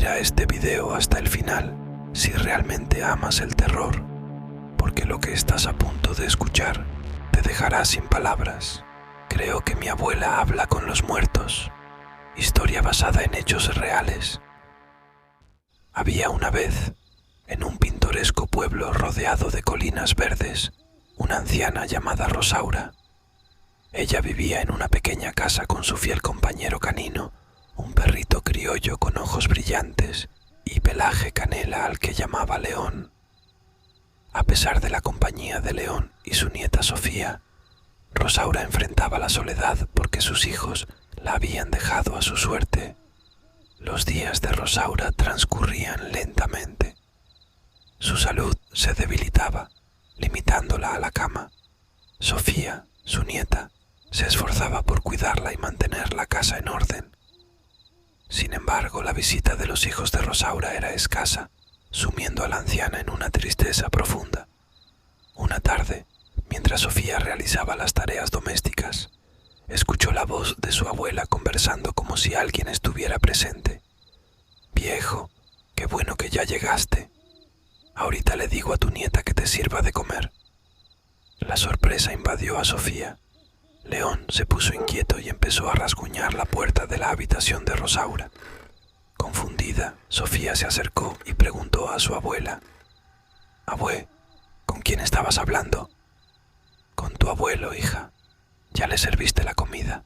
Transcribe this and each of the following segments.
Mira este video hasta el final si realmente amas el terror, porque lo que estás a punto de escuchar te dejará sin palabras. Creo que mi abuela habla con los muertos. Historia basada en hechos reales. Había una vez, en un pintoresco pueblo rodeado de colinas verdes, una anciana llamada Rosaura. Ella vivía en una pequeña casa con su fiel compañero canino, un perrito criollo con ojos brillantes y pelaje canela al que llamaba León. A pesar de la compañía de León y su nieta Sofía, Rosaura enfrentaba la soledad porque sus hijos la habían dejado a su suerte. Los días de Rosaura transcurrían lentamente. Su salud se debilitaba, limitándola a la cama. Sofía, su nieta, se esforzaba por cuidarla y mantener la casa en orden. Sin embargo, la visita de los hijos de Rosaura era escasa, sumiendo a la anciana en una tristeza profunda. Una tarde, mientras Sofía realizaba las tareas domésticas, escuchó la voz de su abuela conversando como si alguien estuviera presente. «Viejo, qué bueno que ya llegaste. Ahorita le digo a tu nieta que te sirva de comer». La sorpresa invadió a Sofía. León se puso inquieto y empezó a rasguñar la puerta de la habitación de Rosaura. Confundida, Sofía se acercó y preguntó a su abuela: «Abue, ¿con quién estabas hablando?» «Con tu abuelo, hija. Ya le serviste la comida.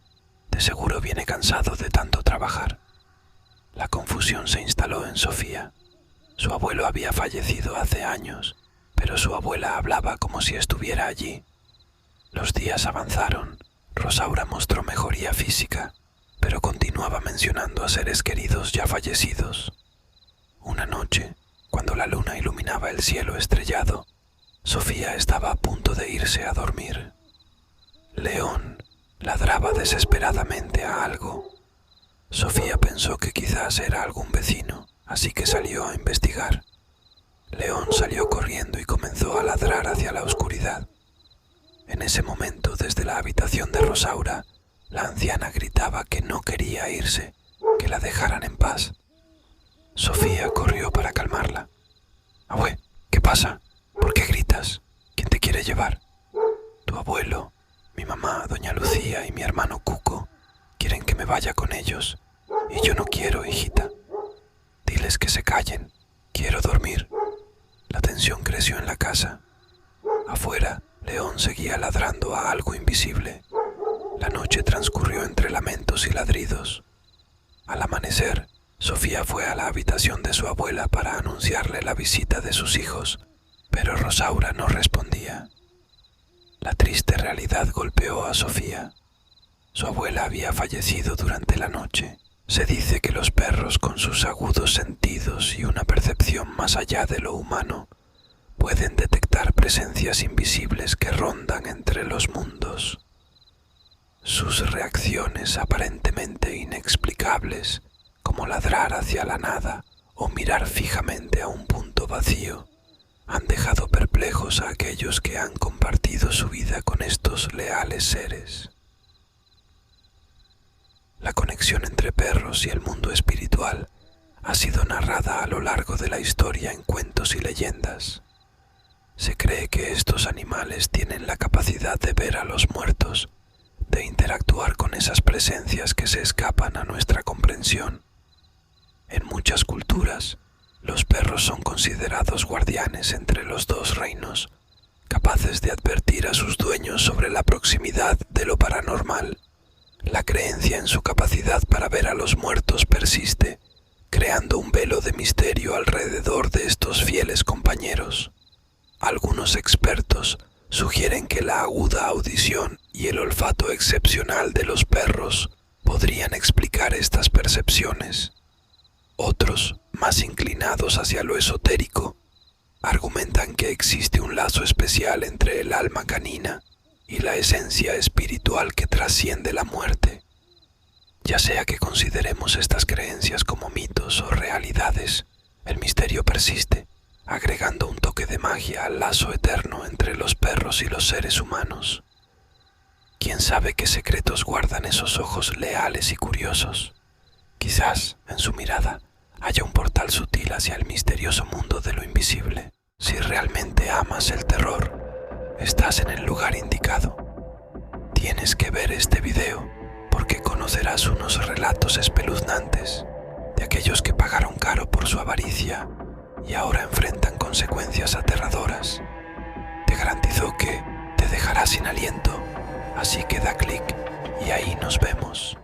De seguro viene cansado de tanto trabajar». La confusión se instaló en Sofía. Su abuelo había fallecido hace años, pero su abuela hablaba como si estuviera allí. Los días avanzaron. Rosaura mostró mejoría física, pero continuaba mencionando a seres queridos ya fallecidos. Una noche, cuando la luna iluminaba el cielo estrellado, Sofía estaba a punto de irse a dormir. León ladraba desesperadamente a algo. Sofía pensó que quizás era algún vecino, así que salió a investigar. León salió corriendo y comenzó a ladrar hacia la oscuridad. En ese momento, desde la habitación de Rosaura, la anciana gritaba que no quería irse, que la dejaran en paz. Sofía corrió para calmarla. «Abue, ¿qué pasa? ¿Por qué gritas? ¿Quién te quiere llevar?» «Tu abuelo, mi mamá, doña Lucía y mi hermano Cuco quieren que me vaya con ellos, y yo no quiero, hijita. Diles que se callen, quiero dormir». La tensión creció en la casa. Afuera, León seguía ladrando a algo invisible. La noche transcurrió entre lamentos y ladridos. Al amanecer, Sofía fue a la habitación de su abuela para anunciarle la visita de sus hijos, pero Rosaura no respondía. La triste realidad golpeó a Sofía. Su abuela había fallecido durante la noche. Se dice que los perros, con sus agudos sentidos y una percepción más allá de lo humano, pueden detectar presencias invisibles que rondan entre los mundos. Sus reacciones aparentemente inexplicables, como ladrar hacia la nada o mirar fijamente a un punto vacío, han dejado perplejos a aquellos que han compartido su vida con estos leales seres. La conexión entre perros y el mundo espiritual ha sido narrada a lo largo de la historia en cuentos y leyendas. Se cree que estos animales tienen la capacidad de ver a los muertos, de interactuar con esas presencias que se escapan a nuestra comprensión. En muchas culturas, los perros son considerados guardianes entre los dos reinos, capaces de advertir a sus dueños sobre la proximidad de lo paranormal. La creencia en su capacidad para ver a los muertos persiste, creando un velo de misterio alrededor de estos fieles compañeros. Algunos expertos sugieren que la aguda audición y el olfato excepcional de los perros podrían explicar estas percepciones. Otros, más inclinados hacia lo esotérico, argumentan que existe un lazo especial entre el alma canina y la esencia espiritual que trasciende la muerte. Ya sea que consideremos estas creencias como mitos o realidades, el misterio persiste, agregando un toque de magia al lazo eterno entre los perros y los seres humanos. ¿Quién sabe qué secretos guardan esos ojos leales y curiosos? Quizás, en su mirada, haya un portal sutil hacia el misterioso mundo de lo invisible. Si realmente amas el terror, estás en el lugar indicado. Tienes que ver este video porque conocerás unos relatos espeluznantes de aquellos que pagaron caro por su avaricia y ahora enfrentan consecuencias aterradoras. Te garantizo que te dejará sin aliento, así que da clic y ahí nos vemos.